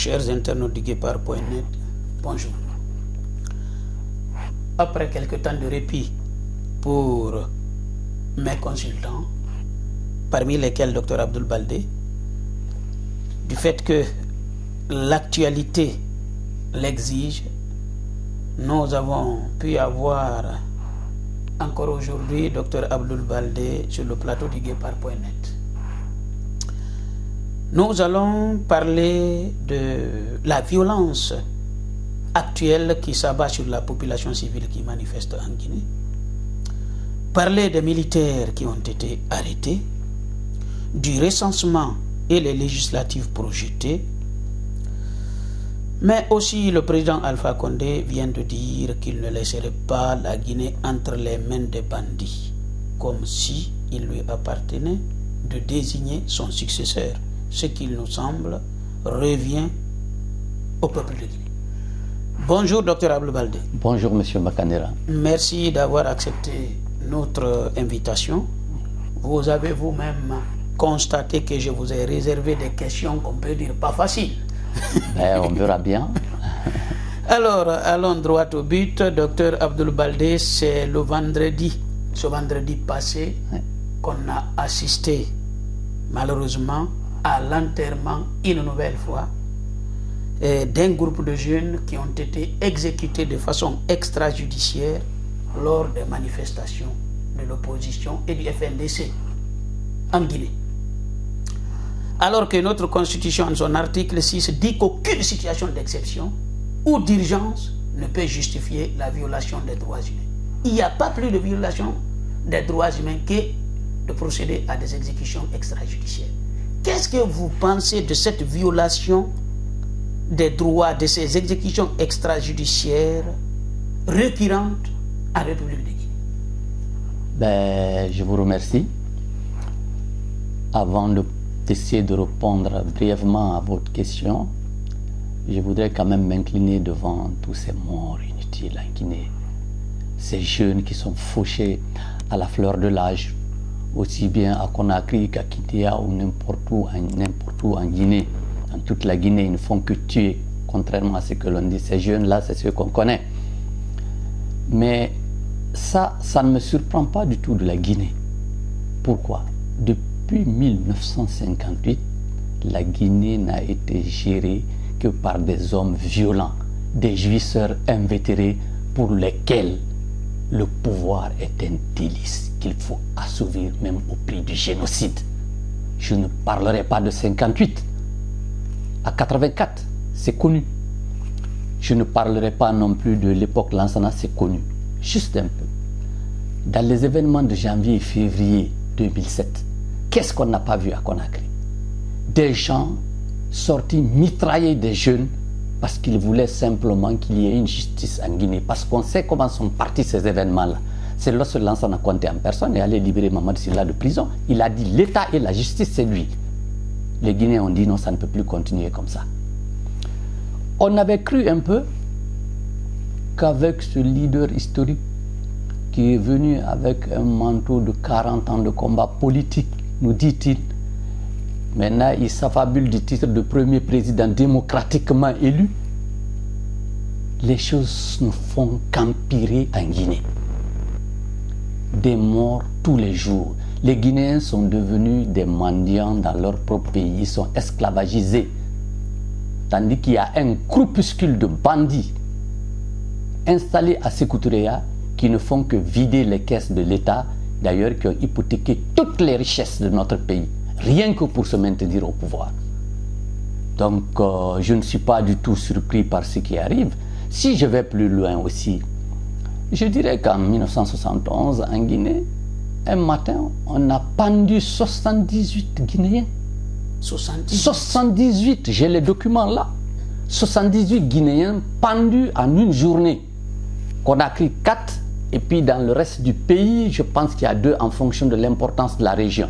chers internautes du Guépard.net, bonjour. Après quelques temps de répit pour mes consultants, parmi lesquels Dr Abdoul Baldé, du fait que l'actualité l'exige, nous avons pu avoir encore aujourd'hui Dr Abdoul Baldé sur le plateau du Guépard.net. Nous allons parler de la violence actuelle qui s'abat sur la population civile qui manifeste en Guinée, parler des militaires qui ont été arrêtés, du recensement et les législatives projetées, mais aussi le président Alpha Condé vient de dire qu'il ne laisserait pas la Guinée entre les mains des bandits, comme si il lui appartenait de désigner son successeur. Ce qu'il nous semble revient au peuple de Guinée. Bonjour Dr Abdoul Baldé. Bonjour Monsieur Makanera. Merci d'avoir accepté notre invitation. Vous avez vous-même constaté que je vous ai réservé des questions qu'on peut dire pas faciles. On verra bien. Alors, allons droit au but. Dr Abdoul Baldé, c'est ce vendredi passé, qu'on a assisté malheureusement à l'enterrement une nouvelle fois d'un groupe de jeunes qui ont été exécutés de façon extrajudiciaire lors des manifestations de l'opposition et du FNDC en Guinée. Alors que notre constitution, en son article 6, dit qu'aucune situation d'exception ou d'urgence ne peut justifier la violation des droits humains. Il n'y a pas plus de violation des droits humains que de procéder à des exécutions extrajudiciaires. Qu'est-ce que vous pensez de cette violation des droits, de ces exécutions extrajudiciaires récurrentes en République de Guinée? Je vous remercie. Avant d'essayer de répondre brièvement à votre question, je voudrais quand même m'incliner devant tous ces morts inutiles en Guinée. Ces jeunes qui sont fauchés à la fleur de l'âge, aussi bien à Conakry qu'à Kitéa ou n'importe où en Guinée. Dans toute la Guinée, ils ne font que tuer, contrairement à ce que l'on dit. Ces jeunes-là, c'est ceux qu'on connaît. Mais ça ne me surprend pas du tout de la Guinée. Pourquoi? Depuis 1958, la Guinée n'a été gérée que par des hommes violents, des jouisseurs invétérés pour lesquels le pouvoir est un délice qu'il faut assouvir même au prix du génocide. Je ne parlerai pas de 58. À 84, c'est connu. Je ne parlerai pas non plus de l'époque Lansana, c'est connu. Juste un peu. Dans les événements de janvier et février 2007, qu'est-ce qu'on n'a pas vu à Conakry? Des gens sortis mitrailler des jeunes parce qu'ils voulaient simplement qu'il y ait une justice en Guinée. Parce qu'on sait comment sont partis ces événements-là. C'est lorsque Lansana Conté en personne est allé libérer Mamadou Sylla de prison. Il a dit l'État et la justice, c'est lui. Les Guinéens ont dit non, ça ne peut plus continuer comme ça. On avait cru un peu qu'avec ce leader historique qui est venu avec un manteau de 40 ans de combat politique, nous dit-il, maintenant il s'affabule du titre de premier président démocratiquement élu, les choses ne font qu'empirer en Guinée. Des morts tous les jours. Les Guinéens sont devenus des mendiants dans leur propre pays. Ils sont esclavagisés. Tandis qu'il y a un groupuscule de bandits installés à Sékou Touréa qui ne font que vider les caisses de l'État, d'ailleurs qui ont hypothéqué toutes les richesses de notre pays, rien que pour se maintenir au pouvoir. Donc je ne suis pas du tout surpris par ce qui arrive. Si je vais plus loin aussi, je dirais qu'en 1971, en Guinée, un matin, on a pendu 78 Guinéens. 78, j'ai les documents là. 78 Guinéens pendus en une journée. Conakry 4, et puis dans le reste du pays, je pense qu'il y a 2 en fonction de l'importance de la région.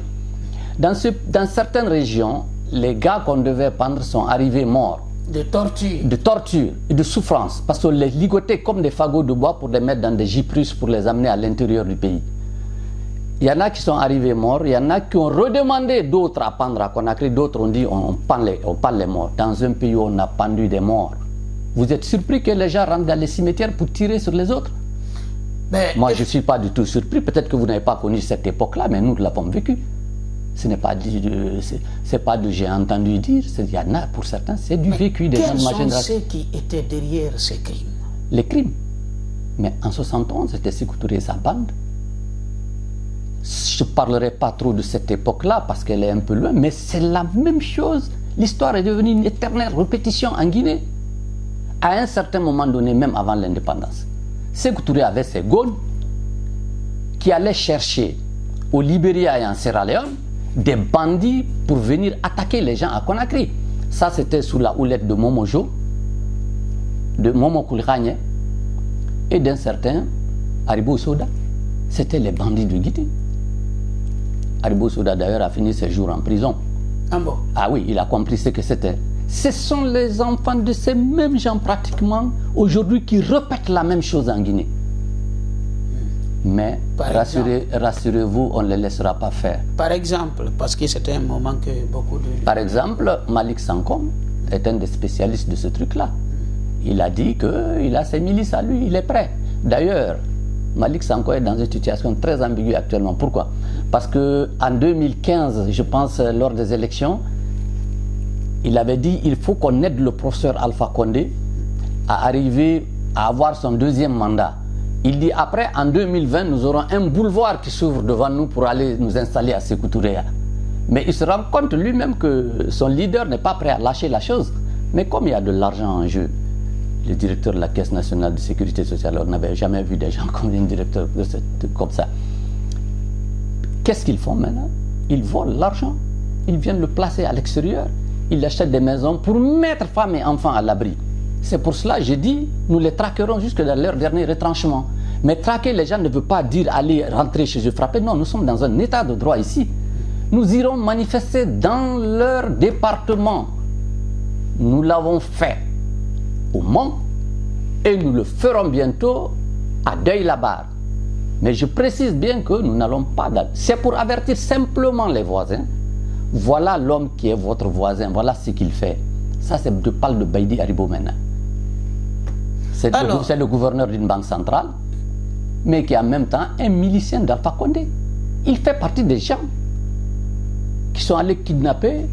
Dans certaines régions, les gars qu'on devait pendre sont arrivés morts. De torture. De torture et de souffrance. Parce qu'on les ligotait comme des fagots de bois pour les mettre dans des gypruses pour les amener à l'intérieur du pays. Il y en a qui sont arrivés morts, il y en a qui ont redemandé d'autres à pendre à Conakry, d'autres ont dit on pend les morts. Dans un pays où on a pendu des morts, vous êtes surpris que les gens rentrent dans les cimetières pour tirer sur les autres? Moi, je ne suis pas du tout surpris. Peut-être que vous n'avez pas connu cette époque-là, mais nous l'avons vécu. Ce n'est pas de j'ai entendu dire, il y en a pour certains, c'est du vécu des gens de ma génération. Quels sont ceux qui étaient derrière ces crimes? Les crimes. Mais en 71, c'était Sékou Touré et sa bande. Je ne parlerai pas trop de cette époque-là parce qu'elle est un peu loin, mais c'est la même chose. L'histoire est devenue une éternelle répétition en Guinée. À un certain moment donné, même avant l'indépendance, Sékou Touré avait ses gones qui allaient chercher au Libéria et en Sierra Leone des bandits pour venir attaquer les gens à Conakry. Ça, c'était sous la houlette de Momojo, de Momo Koulranye et d'un certain Haribo Soda. C'était les bandits de Guinée. Haribo Soda, d'ailleurs, a fini ses jours en prison. Ah bon? Ah oui, il a compris ce que c'était. Ce sont les enfants de ces mêmes gens, pratiquement, aujourd'hui, qui répètent la même chose en Guinée. Mais rassurez-vous, on ne les laissera pas faire. Par exemple, parce que c'était un moment que beaucoup de... Par exemple, Malik Sankom est un des spécialistes de ce truc-là. Il a dit qu'il a ses milices à lui, il est prêt. D'ailleurs, Malik Sankom est dans une situation très ambiguë actuellement. Pourquoi? Parce qu'en 2015, je pense, lors des élections, il avait dit qu'il faut qu'on aide le professeur Alpha Condé à arriver à avoir son deuxième mandat. Il dit après, en 2020, nous aurons un boulevard qui s'ouvre devant nous pour aller nous installer à Sékou Touré. Mais il se rend compte lui-même que son leader n'est pas prêt à lâcher la chose. Mais comme il y a de l'argent en jeu, le directeur de la Caisse nationale de sécurité sociale, on n'avait jamais vu des gens comme un directeur comme ça. Qu'est-ce qu'ils font maintenant? Ils volent l'argent, ils viennent le placer à l'extérieur, ils achètent des maisons pour mettre femmes et enfants à l'abri. C'est pour cela que j'ai dit, nous les traquerons jusque dans leur dernier retranchement. Mais traquer les gens ne veut pas dire aller rentrer chez eux, frapper. Non, nous sommes dans un état de droit ici. Nous irons manifester dans leur département. Nous l'avons fait au Mans et nous le ferons bientôt à Deuil-la-Barre. Mais je précise bien que nous n'allons pas... C'est pour avertir simplement les voisins. Voilà l'homme qui est votre voisin, voilà ce qu'il fait. Ça, je parle de Baïdi Haribo maintenant. C'est le gouverneur d'une banque centrale, mais qui est en même temps un milicien d'Alpha Condé. Il fait partie des gens qui sont allés kidnapper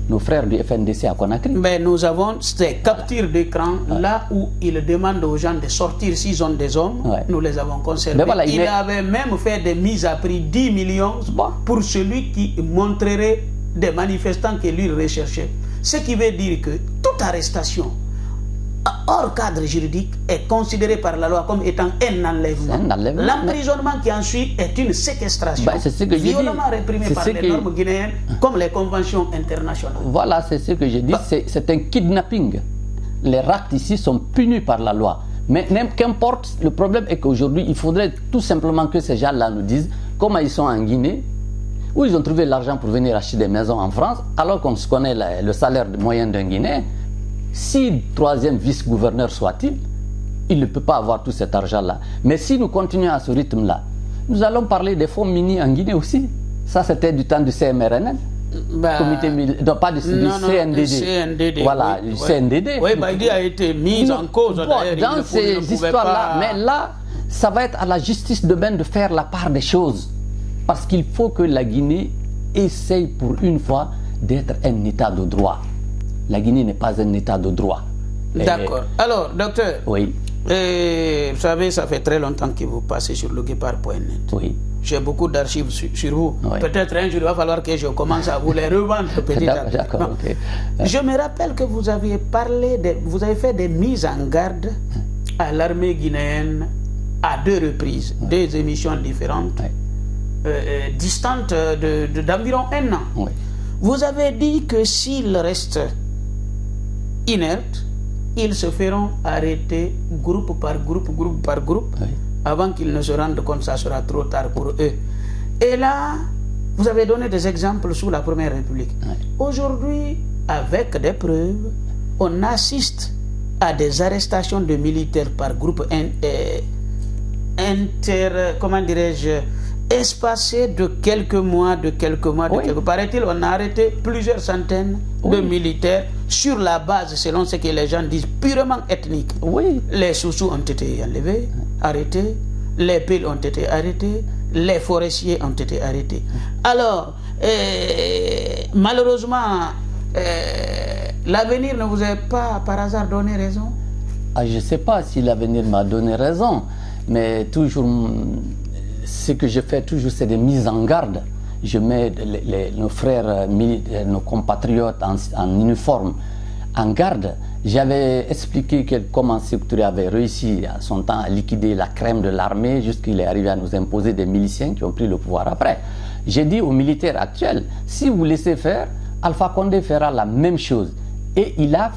nos frères du FNDC à Conakry. Mais nous avons ces captures d'écran, là où il demande aux gens de sortir s'ils ont des hommes, nous les avons conservés. Voilà, il avait même fait des mises à prix 10 millions pour celui qui montrerait des manifestants que lui recherchait. Ce qui veut dire que toute arrestation hors cadre juridique est considérée par la loi comme étant un enlèvement. L'emprisonnement qui en suit est une séquestration violemment réprimée par les normes guinéennes comme les conventions internationales. Voilà, c'est ce que j'ai dit, c'est un kidnapping. Les actes ici sont punis par la loi. Mais qu'importe, le problème est qu'aujourd'hui, il faudrait tout simplement que ces gens-là nous disent comment ils sont en Guinée, où ils ont trouvé l'argent pour venir acheter des maisons en France, alors qu'on se connaît le salaire moyen d'un Guinéen. Si troisième vice-gouverneur soit-il, il ne peut pas avoir tout cet argent-là. Mais si nous continuons à ce rythme-là, nous allons parler des fonds mini en Guinée aussi. Ça, c'était du temps du CMRNN. Non, pas du CNDD. CNDD. Voilà, du CNDD. Oui, Baïdi a été mis en cause. Dans ces histoires-là, mais là, ça va être à la justice demain de faire la part des choses. Parce qu'il faut que la Guinée essaye pour une fois d'être un état de droit. La Guinée n'est pas un état de droit. D'accord. Alors, docteur, oui. Vous savez, ça fait très longtemps que vous passez sur le guépard.net. Oui. J'ai beaucoup d'archives sur vous. Oui. Peut-être un jour, il va falloir que je commence à vous les revendre petit à petit. D'accord, ok. Je me rappelle que vous aviez vous avez fait des mises en garde à l'armée guinéenne à 2 reprises, 2 émissions différentes, distantes d'environ 1 an. Oui. Vous avez dit que s'ils restent inertes, ils se feront arrêter groupe par groupe, avant qu'ils ne se rendent compte que ça sera trop tard pour eux. Et là, vous avez donné des exemples sous la Première République. Aujourd'hui, avec des preuves, on assiste à des arrestations de militaires par groupe comment dirais-je, espacé de quelques mois, paraît-il, on a arrêté plusieurs centaines de militaires sur la base, selon ce que les gens disent, purement ethnique. Les Soussous ont été enlevés, arrêtés, les Pils ont été arrêtés, les forestiers ont été arrêtés. Alors, malheureusement, l'avenir ne vous a pas par hasard donné raison? Je ne sais pas si l'avenir m'a donné raison, mais toujours, ce que je fais toujours, c'est des mises en garde. Je mets nos frères militaires, nos compatriotes en uniforme en garde. J'avais expliqué comment Sékou Touré avait réussi à son temps à liquider la crème de l'armée jusqu'il est arrivé à nous imposer des miliciens qui ont pris le pouvoir après. J'ai dit aux militaires actuels, si vous laissez faire, Alpha Condé fera la même chose. Et il l'a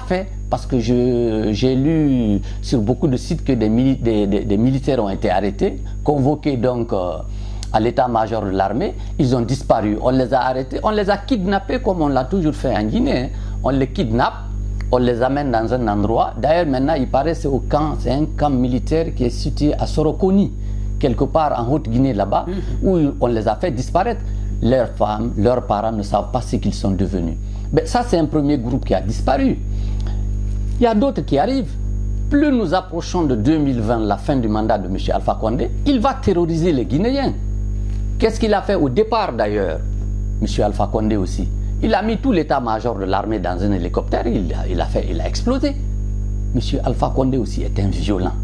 fait, parce que j'ai lu sur beaucoup de sites que des militaires ont été arrêtés, convoqués donc à l'état-major de l'armée. Ils ont disparu, on les a arrêtés, on les a kidnappés comme on l'a toujours fait en Guinée. On les kidnappe, on les amène dans un endroit. D'ailleurs maintenant il paraît que c'est un camp militaire qui est situé à Sorokoni, quelque part en Haute-Guinée là-bas, où on les a fait disparaître. Leurs femmes, leurs parents ne savent pas ce qu'ils sont devenus. Mais ça, c'est un premier groupe qui a disparu. Il y a d'autres qui arrivent. Plus nous approchons de 2020, la fin du mandat de M. Alpha Condé, il va terroriser les Guinéens. Qu'est-ce qu'il a fait au départ d'ailleurs, M. Alpha Condé aussi? Il a mis tout l'état-major de l'armée dans un hélicoptère, il a explosé. M. Alpha Condé aussi est un violent.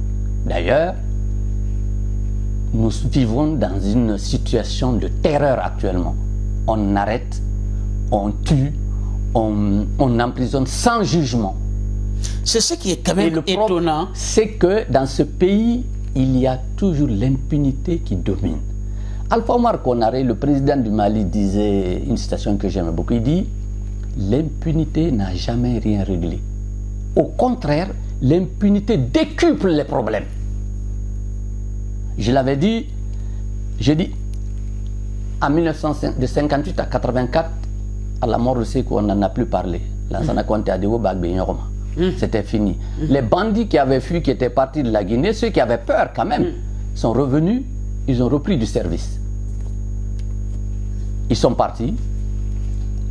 D'ailleurs, nous vivons dans une situation de terreur actuellement. On arrête, on tue, on emprisonne sans jugement. C'est ce qui est quand même étonnant. C'est que dans ce pays, il y a toujours l'impunité qui domine. Alpha Omar Konaré, le président du Mali, disait une citation que j'aime beaucoup. Il dit « L'impunité n'a jamais rien réglé. Au contraire, l'impunité décuple les problèmes. » Je l'avais dit, j'ai dit, en 1958 à 84, à la mort de Sékou, on n'en a plus parlé. C'était fini. Les bandits qui avaient fui, qui étaient partis de la Guinée, ceux qui avaient peur quand même, sont revenus, ils ont repris du service. Ils sont partis,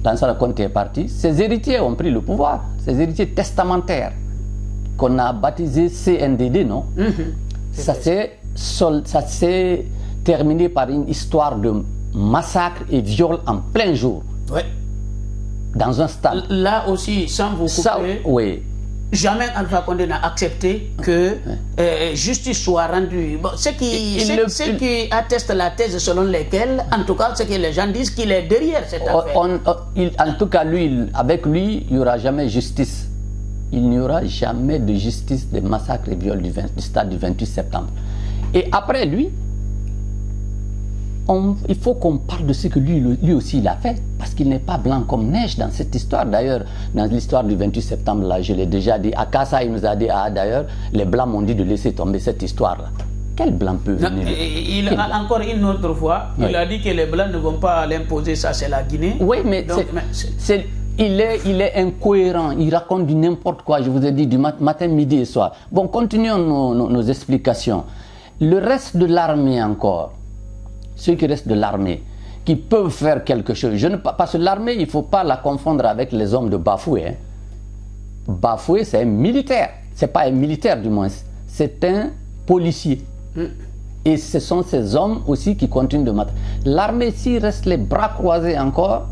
Lansana Conté est parti, ses héritiers ont pris le pouvoir, ses héritiers testamentaires, qu'on a baptisé CNDD, non? Ça s'est terminé par une histoire de massacre et viol en plein jour. Ouais. Dans un stade. Là aussi, sans vous couper, oui. Jamais Alpha Condé n'a accepté que justice soit rendue. Bon, ce qui atteste la thèse selon laquelle, en tout cas, ce que les gens disent, qu'il est derrière cette affaire. En tout cas, avec lui, il n'y aura jamais justice. Il n'y aura jamais de justice des massacres et viols du stade du 28 septembre. Et après lui, il faut qu'on parle de ce que lui aussi il a fait, parce qu'il n'est pas blanc comme neige dans cette histoire. D'ailleurs, dans l'histoire du 28 septembre, là, je l'ai déjà dit, à Kassa, il nous a dit, d'ailleurs, les blancs m'ont dit de laisser tomber cette histoire-là. Quel blanc peut venir? Encore une autre fois, il a dit que les blancs ne vont pas l'imposer, ça c'est la Guinée. Oui, mais il est incohérent, il raconte du n'importe quoi, je vous ai dit, du matin, midi et soir. Bon, continuons nos explications. Le reste de l'armée encore, ceux qui restent de l'armée, qui peuvent faire quelque chose. Parce que l'armée, il ne faut pas la confondre avec les hommes de Bafoué. Hein. Bafoué, c'est un militaire. Ce n'est pas un militaire du moins, c'est un policier. Et ce sont ces hommes aussi qui continuent de mater. L'armée, s'il reste les bras croisés encore,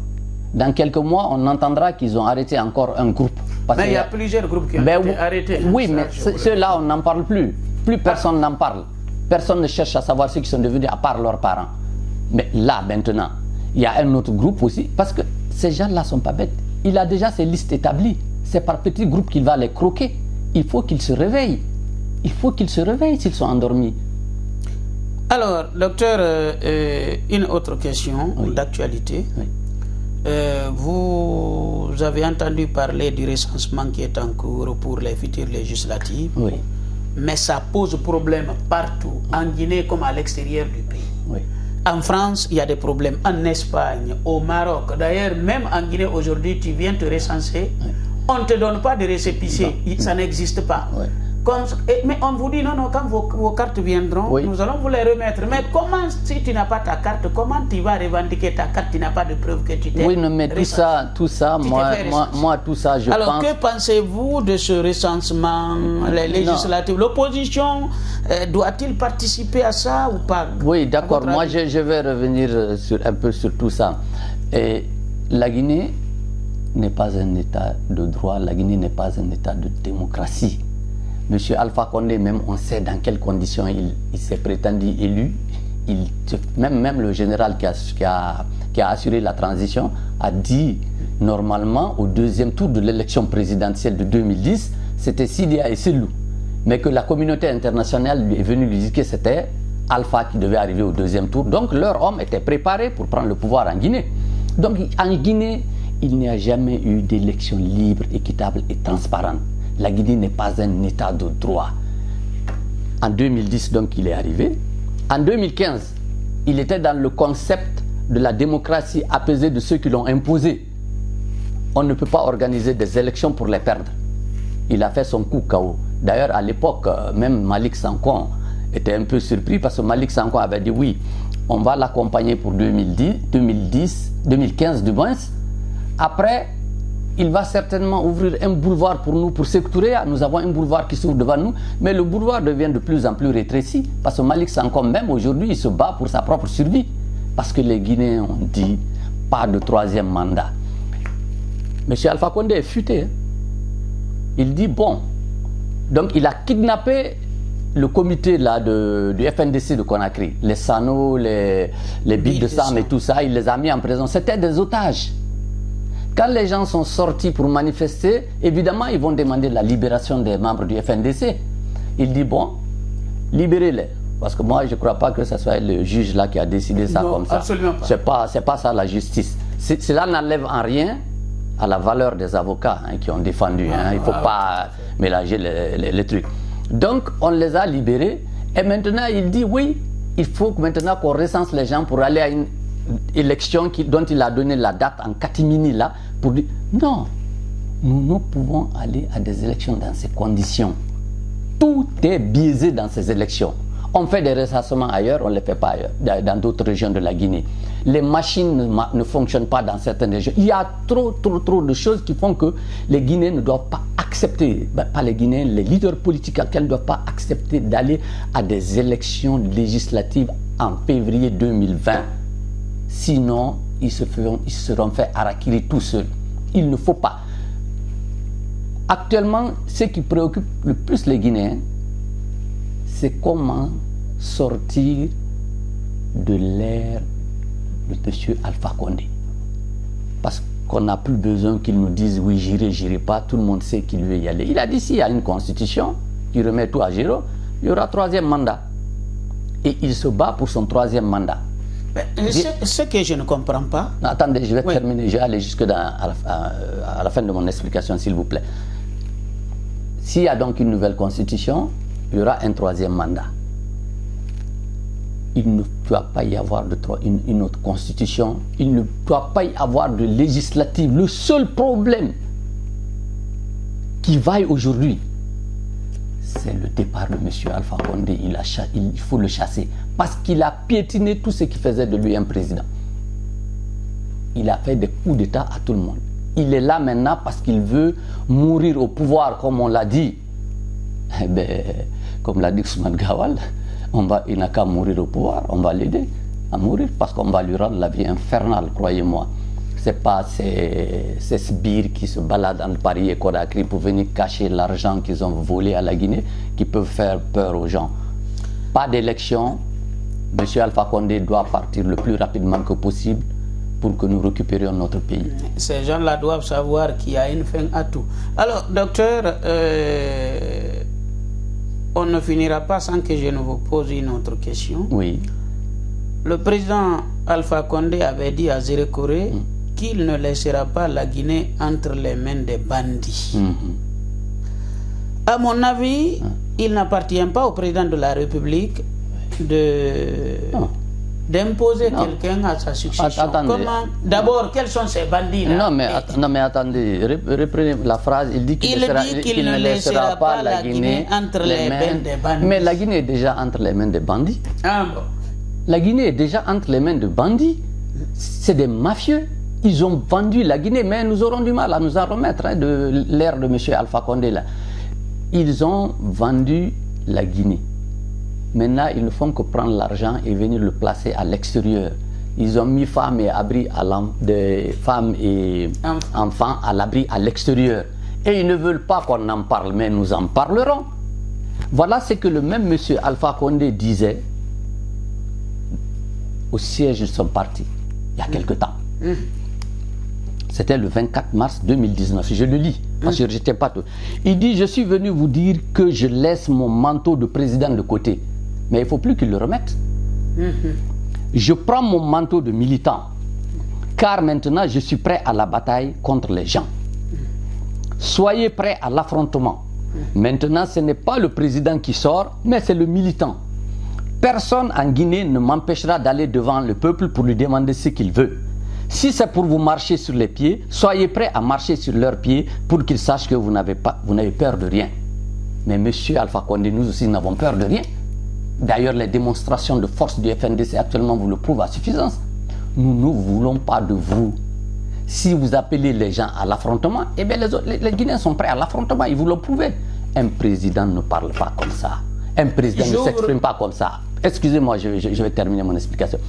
dans quelques mois, on entendra qu'ils ont arrêté encore un groupe. Mais il y a plusieurs groupes qui ont été arrêtés. Oui, mais ceux-là, on n'en parle plus. Plus personne n'en parle. Personne ne cherche à savoir ce qu'ils sont devenus à part leurs parents. Mais là, maintenant, il y a un autre groupe aussi, parce que ces gens-là ne sont pas bêtes. Il a déjà ses listes établies. C'est par petits groupes qu'il va les croquer. Il faut qu'ils se réveillent. Il faut qu'ils se réveillent s'ils sont endormis. Alors, docteur, une autre question d'actualité. Oui. Vous avez entendu parler du recensement qui est en cours pour les futures législatives. Oui. Mais ça pose problème partout, en Guinée comme à l'extérieur du pays. Oui. En France, il y a des problèmes, en Espagne, au Maroc. D'ailleurs, même en Guinée aujourd'hui, tu viens te recenser, on ne te donne pas de récépissé, ça n'existe pas. Oui. Mais on vous dit, non, quand vos cartes viendront, oui, nous allons vous les remettre. Mais comment, si tu n'as pas ta carte, comment tu vas revendiquer ta carte? Tu n'as pas de preuve que tu t'es... Oui, non, mais tout ça, moi, tout ça, je pense... Alors, que pensez-vous de ce recensement, les législatives? L'opposition, doit-il participer à ça ou pas? Oui, d'accord. Moi, je vais revenir un peu sur tout ça. Et la Guinée n'est pas un État de droit, la Guinée n'est pas un État de démocratie. Monsieur Alpha Condé, même on sait dans quelles conditions il s'est prétendu élu. Même le général qui a assuré la transition a dit normalement au deuxième tour de l'élection présidentielle de 2010, c'était Sidia et Selou. Mais que la communauté internationale est venue lui dire que c'était Alpha qui devait arriver au deuxième tour. Donc leur homme était préparé pour prendre le pouvoir en Guinée. Donc en Guinée, il n'y a jamais eu d'élection libre, équitable et transparente. La Guinée n'est pas un État de droit. En 2010, donc, il est arrivé. En 2015, il était dans le concept de la démocratie apaisée de ceux qui l'ont imposée. On ne peut pas organiser des élections pour les perdre. Il a fait son coup KO. D'ailleurs, à l'époque, même Malik Sankon était un peu surpris parce que Malik Sankon avait dit oui, on va l'accompagner pour 2015 du moins. Après, il va certainement ouvrir un boulevard pour nous, pour Sékou-Touré. Nous avons un boulevard qui s'ouvre devant nous, mais le boulevard devient de plus en plus rétréci parce que Malik Sankon, même aujourd'hui, il se bat pour sa propre survie. Parce que les Guinéens ont dit pas de troisième mandat. M. Alpha Condé est futé. Hein. Il dit bon. Donc il a kidnappé le comité là du FNDC de Conakry. Les Sano, les Billes de Sam et tout ça, il les a mis en prison. C'était des otages. Quand les gens sont sortis pour manifester, évidemment, ils vont demander la libération des membres du FNDC. Il dit, bon, libérez-les. Parce que moi, je ne crois pas que ce soit le juge là qui a décidé ça comme ça. Absolument pas. C'est pas ça la justice. Cela n'enlève en rien à la valeur des avocats qui ont défendu. Il ne faut pas mélanger les trucs. Donc, on les a libérés. Et maintenant, il dit, oui, il faut maintenant qu'on recense les gens pour aller à une élection dont il a donné la date en catimini là pour dire non, nous ne pouvons aller à des élections dans ces conditions. Tout est biaisé dans ces élections. On fait des recensements ailleurs, on ne les fait pas ailleurs, dans d'autres régions de la Guinée. Les machines ne fonctionnent pas dans certaines régions. Il y a trop de choses qui font que les Guinéens ne doivent pas accepter, pas les Guinéens, les leaders politiques actuels ne doivent pas accepter d'aller à des élections législatives en février 2020. Sinon, ils se seront fait harakiri tout seuls. Il ne faut pas. Actuellement, ce qui préoccupe le plus les Guinéens, c'est comment sortir de l'ère de M. Alpha Condé. Parce qu'on n'a plus besoin qu'il nous dise oui, j'irai pas. Tout le monde sait qu'il veut y aller. Il a dit s'il y a une constitution qui remet tout à zéro, il y aura troisième mandat. Et il se bat pour son troisième mandat. Ce que je ne comprends pas... Non, attendez, je vais terminer, je vais aller jusque à la fin de mon explication, s'il vous plaît. S'il y a donc une nouvelle constitution, il y aura un troisième mandat. Il ne doit pas y avoir une autre constitution, il ne doit pas y avoir de législative. Le seul problème qui vaille aujourd'hui, c'est le départ de M. Alpha Condé. Il faut le chasser. Parce qu'il a piétiné tout ce qui faisait de lui un président. Il a fait des coups d'État à tout le monde. Il est là maintenant parce qu'il veut mourir au pouvoir, comme on l'a dit. Eh bien, comme l'a dit Ousmane Gawal, il n'a qu'à mourir au pouvoir. On va l'aider à mourir parce qu'on va lui rendre la vie infernale, croyez-moi. Ce n'est pas ces sbires qui se baladent entre Paris et Conakry pour venir cacher l'argent qu'ils ont volé à la Guinée qui peuvent faire peur aux gens. Pas d'élection. M. Alpha Condé doit partir le plus rapidement que possible pour que nous récupérions notre pays. Ces gens-là doivent savoir qu'il y a une fin à tout. Alors, docteur, on ne finira pas sans que je ne vous pose une autre question. Oui. Le président Alpha Condé avait dit à Zéré Koré qu'il ne laissera pas la Guinée entre les mains des bandits. À mon avis, il n'appartient pas au président de la République d'imposer quelqu'un à sa succession. D'abord, quels sont ces bandits-là? Non, mais attendez, reprenez la phrase. Il dit qu'il ne laissera pas la Guinée entre les mains des bandits. Mais la Guinée est déjà entre les mains des bandits. Ah bon? La Guinée est déjà entre les mains de bandits. C'est des mafieux. Ils ont vendu la Guinée, mais nous aurons du mal à nous en remettre de l'ère de M. Alpha Condé. Là. Ils ont vendu la Guinée. Maintenant, ils ne font que prendre l'argent et venir le placer à l'extérieur. Ils ont mis femmes et abris des femmes et enfants à l'abri à l'extérieur. Et ils ne veulent pas qu'on en parle, mais nous en parlerons. Voilà ce que le même M. Alpha Condé disait au siège de son parti, il y a quelque temps. C'était le 24 mars 2019. Je le lis, parce que je n'étais pas tout. Il dit, je suis venu vous dire que je laisse mon manteau de président de côté. Mais il ne faut plus qu'il le remette. Je prends mon manteau de militant, car maintenant je suis prêt à la bataille contre les gens. Soyez prêts à l'affrontement. Maintenant, ce n'est pas le président qui sort, mais c'est le militant. Personne en Guinée ne m'empêchera d'aller devant le peuple pour lui demander ce qu'il veut. Si c'est pour vous marcher sur les pieds, soyez prêts à marcher sur leurs pieds pour qu'ils sachent que vous n'avez peur de rien. Mais monsieur Alpha Condé, nous aussi n'avons peur de rien. D'ailleurs, les démonstrations de force du FNDC actuellement vous le prouvent à suffisance. Nous ne voulons pas de vous. Si vous appelez les gens à l'affrontement, eh bien les Guinéens sont prêts à l'affrontement, ils vous l'ont prouvé. Un président ne parle pas comme ça. Un président ne s'exprime pas comme ça. Excusez-moi, je vais terminer mon explication.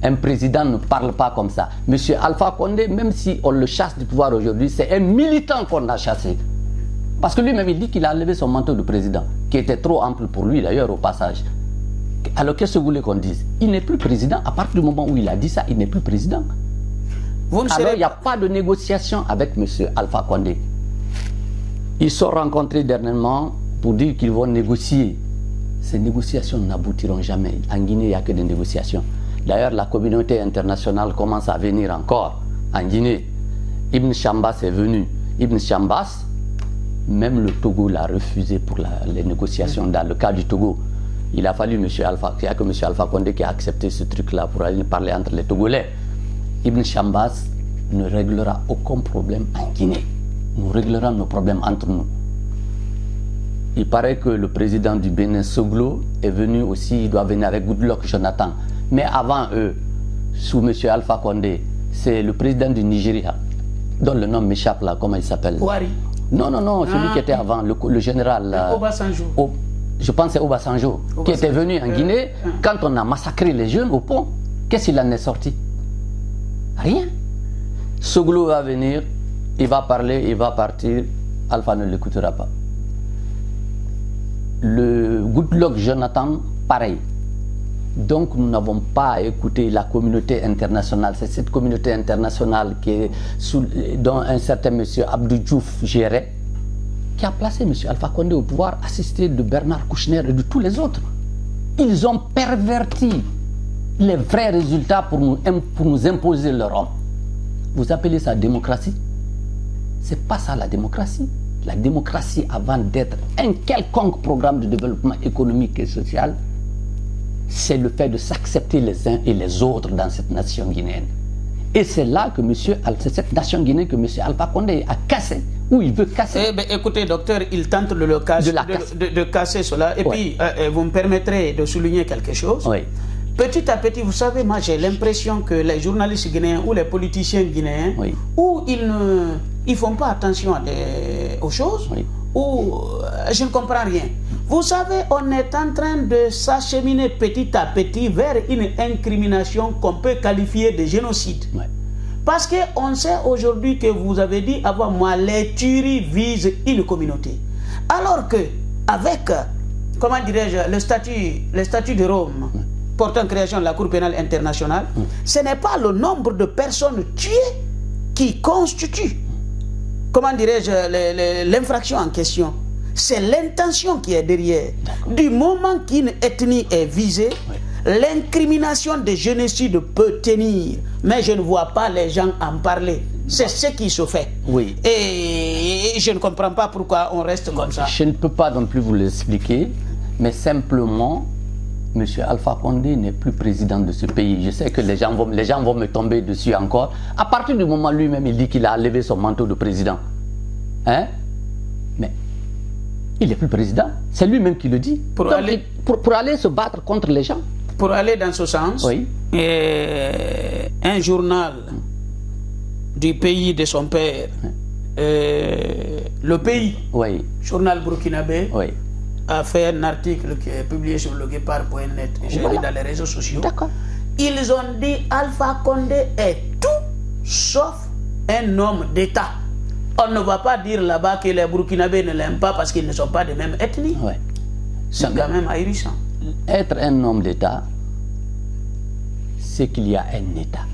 Un président ne parle pas comme ça. Monsieur Alpha Condé, même si on le chasse du pouvoir aujourd'hui, c'est un militant qu'on a chassé. Parce que lui-même, il dit qu'il a enlevé son manteau de président, qui était trop ample pour lui d'ailleurs au passage. Alors qu'est-ce que vous voulez qu'on dise? Il n'est plus président. À partir du moment où il a dit ça, il n'est plus président. Alors il n'y a pas de négociation avec M. Alpha Condé. Ils se sont rencontrés dernièrement pour dire qu'ils vont négocier. Ces négociations n'aboutiront jamais. En Guinée, il n'y a que des négociations. D'ailleurs, la communauté internationale commence à venir encore en Guinée. Ibn Chambas est venu. Ibn Chambas, même le Togo l'a refusé pour les négociations. Dans le cas du Togo, il a fallu il n'y a que M. Alpha Condé qui a accepté ce truc-là pour aller parler entre les Togolais. Ibn Chambas ne réglera aucun problème en Guinée. Nous réglerons nos problèmes entre nous. Il paraît que le président du Bénin, Soglo, est venu aussi, il doit venir avec Goodluck Jonathan. Mais avant eux, sous M. Alpha Condé, c'est le président du Nigeria, dont le nom m'échappe là, comment il s'appelle? Ouari. Non, celui qui était avant, le général. Obasanjo. Je pense que c'est Obasanjo, qui était venu en Guinée quand on a massacré les jeunes au pont. Qu'est-ce qu'il en est sorti? Rien. Soglo va venir, il va parler, il va partir, Alpha ne l'écoutera pas. Le Goodluck Jonathan, pareil. Donc nous n'avons pas à écouter la communauté internationale. C'est cette communauté internationale dont un certain monsieur Abdou Diouf gérait, qui a placé M. Alpha Condé au pouvoir, assisté de Bernard Kouchner et de tous les autres. Ils ont perverti les vrais résultats pour nous imposer leur homme. Vous appelez ça démocratie? C'est pas ça la démocratie. La démocratie, avant d'être un quelconque programme de développement économique et social, c'est le fait de s'accepter les uns et les autres dans cette nation guinéenne. Et c'est là que c'est cette nation guinéenne que M. Alpha Condé a cassé, ou il veut casser. Écoutez, docteur, il tente de casser cela. Et puis, vous me permettrez de souligner quelque chose. Oui. Petit à petit, vous savez, moi j'ai l'impression que les journalistes guinéens ou les politiciens guinéens, ou ils ne font pas attention aux choses, ou je ne comprends rien. Vous savez, on est en train de s'acheminer petit à petit vers une incrimination qu'on peut qualifier de génocide. Parce qu'on sait aujourd'hui que vous avez dit avant moi, les tueries visent une communauté. Alors que, avec, comment dirais-je, le statut de Rome, portant création de la Cour pénale internationale, ce n'est pas le nombre de personnes tuées qui constitue, comment dirais-je, l'infraction en question. C'est l'intention qui est derrière. Du moment qu'une ethnie est visée, l'incrimination de génocide peut tenir. Mais je ne vois pas les gens en parler. C'est ce qui se fait. Oui. Et je ne comprends pas pourquoi on reste comme ça. Je ne peux pas non plus vous l'expliquer, mais simplement, M. Alpha Condé n'est plus président de ce pays. Je sais que les gens vont me tomber dessus encore. À partir du moment lui-même, il dit qu'il a levé son manteau de président. Hein? Mais il n'est plus président. C'est lui-même qui le dit. Pour aller se battre contre les gens. Pour aller dans ce sens, oui. Un journal du pays de son père, Le Pays, oui. journal burkinabé, oui. a fait un article qui est publié sur le guépard.net. J'ai lu dans les réseaux sociaux. D'accord. Ils ont dit Alpha Condé est tout sauf un homme d'État. On ne va pas dire là-bas que les Burkinabés ne l'aiment pas parce qu'ils ne sont pas de même ethnie. Ouais. C'est quand même ahurissant. Être un homme d'État, c'est qu'il y a un État.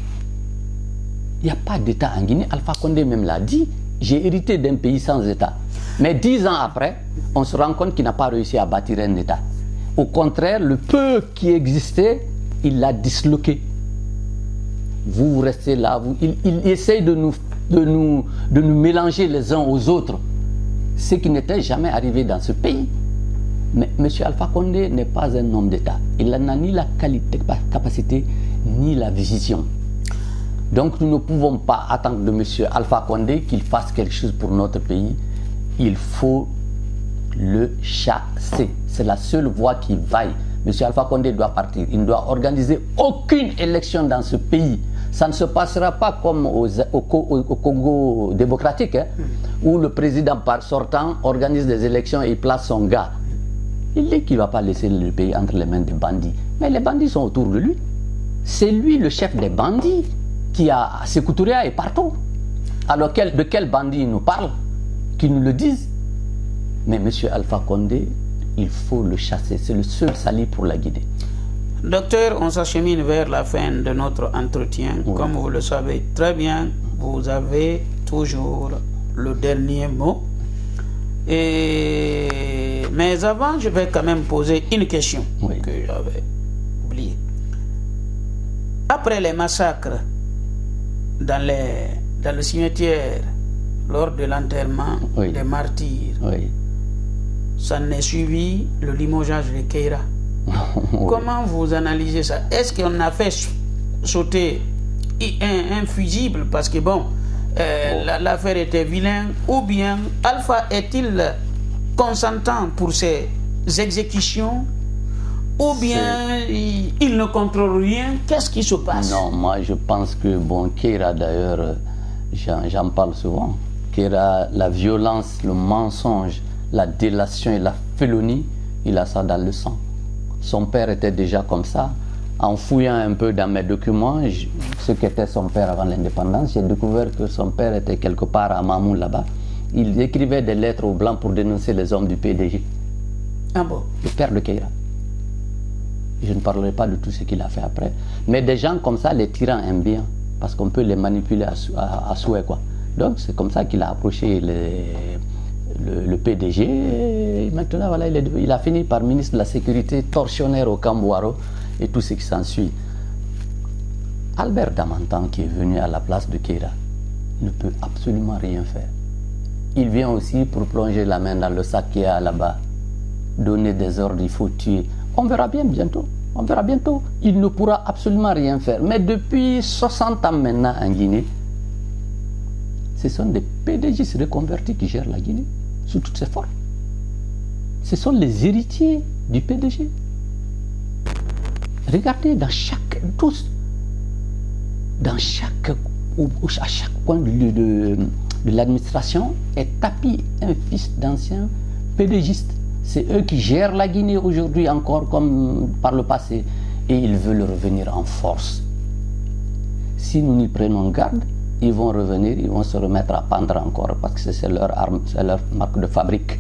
Il n'y a pas d'État en Guinée. Alpha Condé même l'a dit. J'ai hérité d'un pays sans État. Mais 10 ans après, on se rend compte qu'il n'a pas réussi à bâtir un État. Au contraire, le peu qui existait, il l'a disloqué. Vous restez là, il essaye de nous mélanger les uns aux autres. Ce qui n'était jamais arrivé dans ce pays. Mais M. Alpha Condé n'est pas un homme d'État. Il n'a ni la capacité, ni la vision. Donc nous ne pouvons pas attendre de M. Alpha Condé qu'il fasse quelque chose pour notre pays. Il faut le chasser. C'est la seule voie qui vaille. M. Alpha Condé doit partir. Il ne doit organiser aucune élection dans ce pays. Ça ne se passera pas comme au Congo démocratique, hein, où le président sortant organise des élections et place son gars. Il dit qu'il ne va pas laisser le pays entre les mains des bandits. Mais les bandits sont autour de lui. C'est lui le chef des bandits qui a Sékou Touré et partout. Alors de quel bandit il nous parle? Qu'ils nous le disent. Mais M. Alpha Condé, il faut le chasser. C'est le seul salut pour la Guinée. Docteur, on s'achemine vers la fin de notre entretien. Oui. Comme vous le savez très bien, vous avez toujours le dernier mot. Mais avant, je vais quand même poser une question que j'avais oubliée. Après les massacres dans le cimetière, lors de l'enterrement des martyrs, ça n'est suivi le limogeage de Keïra. Comment vous analysez ça? Est-ce qu'on a fait sauter un fusible parce que bon, l'affaire était vilaine, ou bien Alpha est-il consentant pour ces exécutions, ou bien il ne contrôle rien? Qu'est-ce qui se passe? Non, moi je pense que bon, Keïra d'ailleurs, j'en parle souvent. Keïra, la violence, le mensonge, la délation et la félonie, il a ça dans le sang. Son père était déjà comme ça. En fouillant un peu dans mes documents, ce qu'était son père avant l'indépendance, j'ai découvert que son père était quelque part à Mamou là-bas. Il écrivait des lettres aux Blancs pour dénoncer les hommes du PDG. Ah bon? Le père de Keïra. Je ne parlerai pas de tout ce qu'il a fait après. Mais des gens comme ça, les tyrans aiment bien. Parce qu'on peut les manipuler à souhait, quoi. Donc c'est comme ça qu'il a approché le PDG. Et maintenant, voilà, il a fini par ministre de la Sécurité, tortionnaire au Cambouaro et tout ce qui s'ensuit. Albert Damantan, qui est venu à la place de Keïra, ne peut absolument rien faire. Il vient aussi pour plonger la main dans le sac qui est là-bas, donner des ordres, il faut tuer. On verra bien bientôt. On verra bientôt. Il ne pourra absolument rien faire. Mais depuis 60 ans maintenant en Guinée, ce sont des PDG reconvertis qui gèrent la Guinée sous toutes ses formes. Ce sont les héritiers du PDG. Regardez à chaque coin de l'administration est tapis un fils d'ancien PDGiste. C'est eux qui gèrent la Guinée aujourd'hui encore comme par le passé. Et ils veulent revenir en force. Si nous n'y prenons garde, ils vont revenir, ils vont se remettre à pendre encore parce que c'est leur arme, c'est leur marque de fabrique.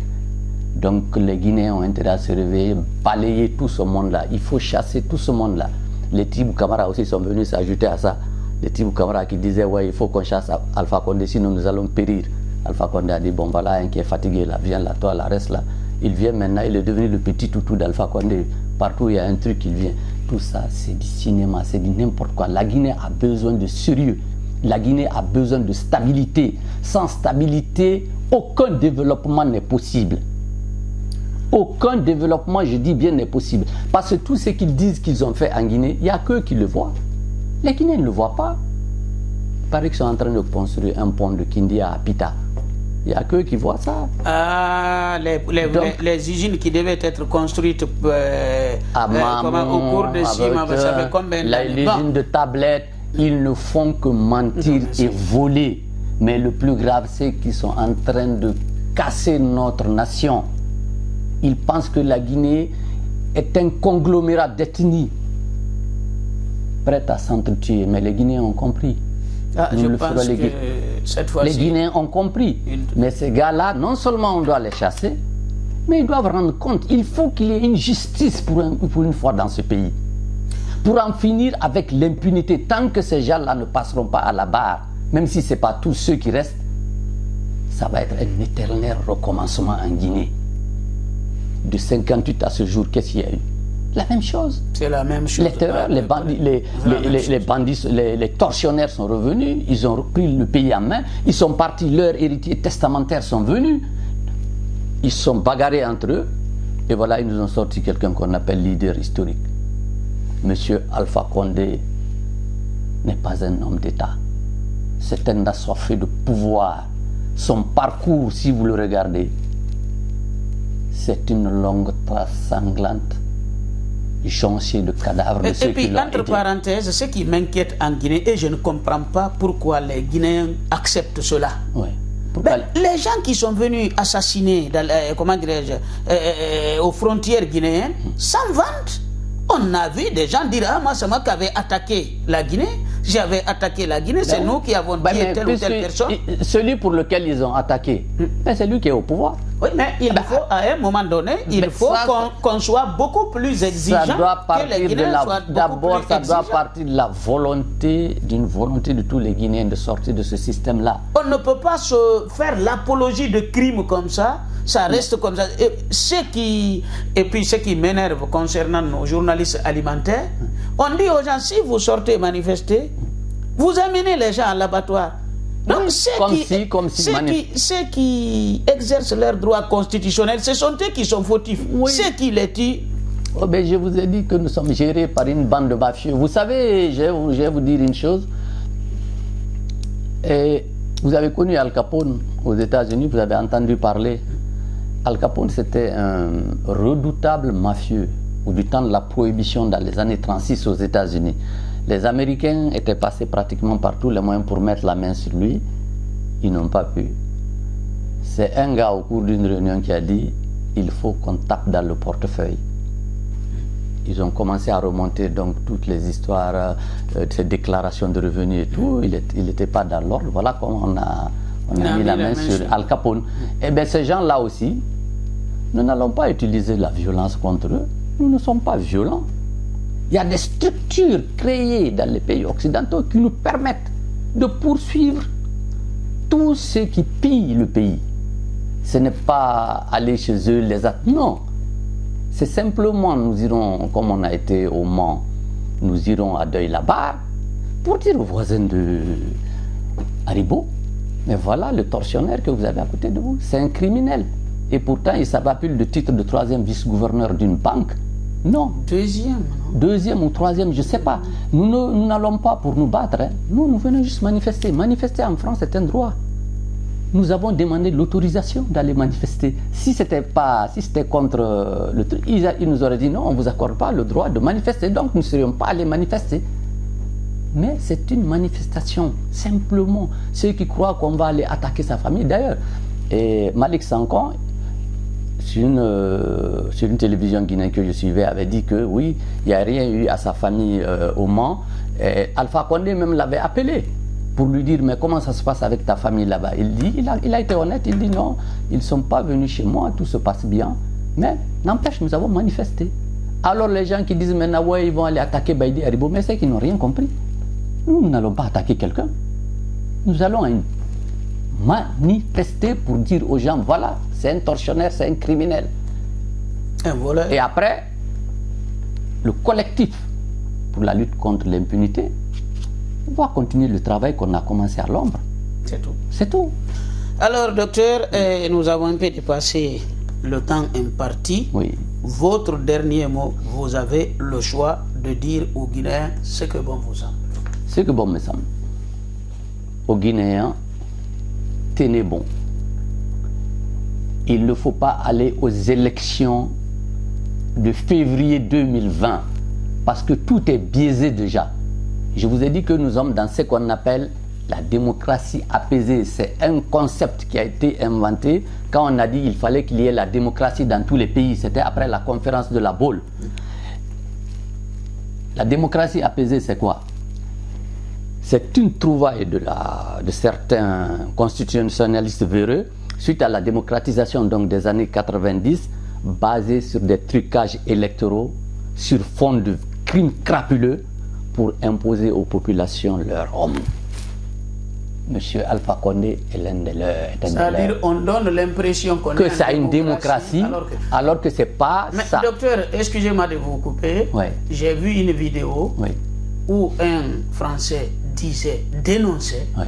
Donc les Guinéens ont intérêt à se réveiller, balayer tout ce monde-là. Il faut chasser tout ce monde-là. Les Tibou Kamara aussi sont venus s'ajouter à ça. Les Tibou Kamara qui disaient ouais, il faut qu'on chasse Alpha Condé, sinon nous allons périr. Alpha Condé a dit bon voilà, un qui est fatigué là, viens là, toi là, reste là. Il vient maintenant, il est devenu le petit toutou d'Alpha Condé. Partout il y a un truc, il vient. Tout ça, c'est du cinéma, c'est du n'importe quoi. La Guinée a besoin de sérieux. La Guinée a besoin de stabilité. Sans stabilité, aucun développement n'est possible. Aucun développement, je dis bien, n'est possible. Parce que tout ce qu'ils disent qu'ils ont fait en Guinée, il n'y a qu'eux qui le voient. Les Guinéens ne le voient pas. Il paraît qu'ils sont en train de construire un pont de Kindia à Pita. Il n'y a qu'eux qui voient ça. Ah, les usines qui devaient être construites à Mamou, au cours de 6 mois, ça fait combien d'années? Les usines de tablettes, ils ne font que mentir et voler. Mais le plus grave, c'est qu'ils sont en train de casser notre nation. Ils pensent que la Guinée est un conglomérat d'ethnies prêt à s'entretuer. Mais les Guinéens ont compris. Je pense que cette fois-ci... Les Guinéens ont compris. Mais ces gars-là, non seulement on doit les chasser, mais ils doivent rendre compte. Il faut qu'il y ait une justice pour une fois dans ce pays. Pour en finir avec l'impunité. Tant que ces gens-là ne passeront pas à la barre, même si ce n'est pas tous ceux qui restent, ça va être un éternel recommencement en Guinée. De 58 à ce jour, qu'est-ce qu'il y a eu? La même chose. C'est la même chose. Les terreurs, les tortionnaires sont revenus, ils ont repris le pays en main, ils sont partis, leurs héritiers testamentaires sont venus, ils sont bagarrés entre eux, et voilà, ils nous ont sorti quelqu'un qu'on appelle leader historique. Monsieur Alpha Condé n'est pas un homme d'État. C'est un assoiffé de pouvoir. Son parcours, si vous le regardez, c'est une longue trace sanglante, jonchée de cadavres de ceux qui l'ont été. Et puis, entre parenthèses, ce qui m'inquiète en Guinée, et je ne comprends pas pourquoi les Guinéens acceptent cela. Oui. Les gens qui sont venus assassiner comment dirais-je, aux frontières guinéennes s'en vantent. On a vu des gens dire: ah, moi, c'est moi qui avais attaqué la Guinée. J'avais attaqué la Guinée, c'est nous qui avons tué telle ou telle personne. Celui pour lequel ils ont attaqué, c'est lui qui est au pouvoir. Oui, mais il faut, à un moment donné, il faut qu'on soit beaucoup plus exigeant. Ça doit partir d'abord, ça doit partir de la volonté, d'une volonté de tous les Guinéens de sortir de ce système-là. On ne peut pas se faire l'apologie de crimes comme ça. Ça reste comme ça. Et puis ce qui m'énerve concernant nos journalistes alimentaires, on dit aux gens: si vous sortez manifester, vous amenez les gens à l'abattoir. Donc ceux qui exercent leurs droits constitutionnels, ce sont eux qui sont fautifs. Oui. Ceux qui les tuent. Oh ben, je vous ai dit que nous sommes gérés par une bande de mafieux. Vous savez, je vais vous dire une chose. Et vous avez connu Al Capone aux États-Unis, vous avez entendu parler. Al Capone, c'était un redoutable mafieux du temps de la prohibition dans les années 36 aux États-Unis. Les Américains étaient passés pratiquement par tous les moyens pour mettre la main sur lui. Ils n'ont pas pu. C'est un gars au cours d'une réunion qui a dit: il faut qu'on tape dans le portefeuille. Ils ont commencé à remonter donc toutes les histoires, ces déclarations de revenus et tout. Il n'était pas dans l'ordre. Voilà comment on a mis la main sur Al Capone. Eh bien, ces gens-là aussi, nous n'allons pas utiliser la violence contre eux. Nous ne sommes pas violents. Il y a des structures créées dans les pays occidentaux qui nous permettent de poursuivre tous ceux qui pillent le pays. Ce n'est pas aller chez eux, les attendre. Non. C'est simplement, nous irons, comme on a été au Mans, nous irons à Deuil-la-Barre pour dire aux voisins de Haribo: mais voilà le tortionnaire que vous avez à côté de vous, c'est un criminel. Et pourtant, il s'appelle le titre de 3e vice-gouverneur d'une banque. Non. Deuxième ou troisième, je ne sais pas. Nous n'allons pas pour nous battre. Hein. Nous venons juste manifester. Manifester en France est un droit. Nous avons demandé l'autorisation d'aller manifester. Si c'était contre le truc, ils nous auraient dit: non, on ne vous accorde pas le droit de manifester. Donc, nous ne serions pas allés manifester. Mais c'est une manifestation, simplement. Ceux qui croient qu'on va aller attaquer sa famille. D'ailleurs, Malik Sankon, sur une télévision guinéenne que je suivais, avait dit que oui, il n'y a rien eu à sa famille au Mans. Et Alpha Condé même l'avait appelé pour lui dire: mais comment ça se passe avec ta famille là-bas? Il a été honnête, il dit: non, ils ne sont pas venus chez moi, tout se passe bien. Mais n'empêche, nous avons manifesté. Alors les gens qui disent maintenant: ouais, ils vont aller attaquer Baïdi Haribo, mais c'est qu'ils n'ont rien compris. Nous n'allons pas attaquer quelqu'un. Nous allons manifester pour dire aux gens: voilà, c'est un tortionnaire, c'est un criminel. Et après, le collectif pour la lutte contre l'impunité va continuer le travail qu'on a commencé à l'ombre. C'est tout. C'est tout. Alors, docteur, nous avons un peu dépassé le temps imparti. Oui. Votre dernier mot, vous avez le choix de dire aux Guinéens ce que bon vous semble. Ce que bon me semble. Aux Guinéens, tenez bon. Il ne faut pas aller aux élections de février 2020 parce que tout est biaisé déjà. Je vous ai dit que nous sommes dans ce qu'on appelle la démocratie apaisée. C'est un concept qui a été inventé quand on a dit qu'il fallait qu'il y ait la démocratie dans tous les pays. C'était après la conférence de la Baule. La démocratie apaisée, c'est quoi? C'est une trouvaille de certains constitutionnalistes véreux suite à la démocratisation donc, des années 90, basée sur des trucages électoraux, sur fond de crimes crapuleux, pour imposer aux populations leur homme. Monsieur Alpha Condé est l'un de leurs. C'est-à-dire on donne l'impression que ça a une démocratie, alors que c'est pas mais ça. Docteur, excusez-moi de vous couper. Oui. J'ai vu une vidéo Oui. où un Français dénonçait Oui.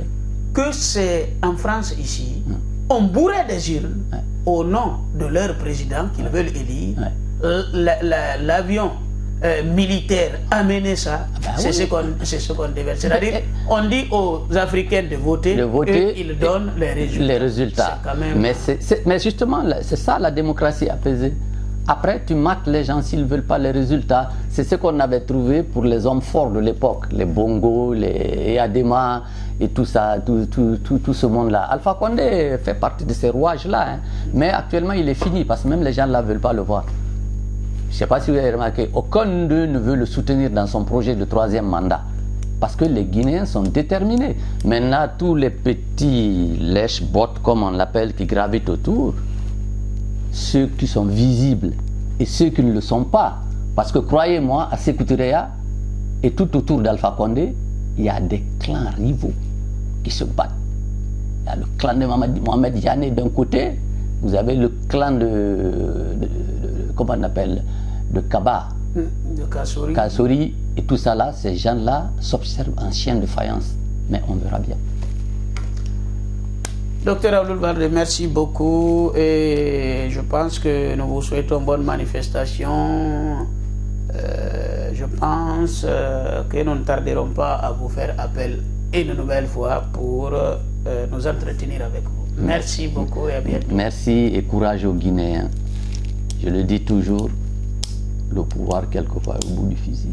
que c'est en France ici, on bourrait des urnes au nom de leur président qu'ils veulent élire. L'avion militaire amener ça, c'est ce qu'on déverse. C'est-à-dire, on dit aux Africains de voter et ils donnent les résultats. Quand même... mais justement, c'est ça la démocratie apaisée. Après, tu marques les gens s'ils ne veulent pas les résultats. C'est ce qu'on avait trouvé pour les hommes forts de l'époque, les Bongo, les Adema et tout ça, tout ce monde-là. Alpha Condé fait partie de ces rouages-là, hein. Mais actuellement, il est fini parce que même les gens ne veulent pas le voir. Je ne sais pas si vous avez remarqué, aucun d'eux ne veut le soutenir dans son projet de 3e mandat. Parce que les Guinéens sont déterminés. Maintenant, tous les petits lèche-bottes, comme on l'appelle, qui gravitent autour, ceux qui sont visibles et ceux qui ne le sont pas. Parce que croyez-moi, à Sékou Touré et tout autour d'Alpha Condé, il y a des clans rivaux qui se battent. Il y a le clan de Mohamed Diané d'un côté, vous avez le clan comment on appelle, de Kaba, de Kassori, et tout ça là, ces gens-là s'observent en chien de faïence. Mais on verra bien. Docteur Abdoul Baldé, merci beaucoup et je pense que nous vous souhaitons bonne manifestation. Je pense que nous ne tarderons pas à vous faire appel une nouvelle fois pour nous entretenir avec vous. Merci beaucoup et à bientôt. Merci et courage aux Guinéens. Je le dis toujours, le pouvoir quelquefois au bout du fusil.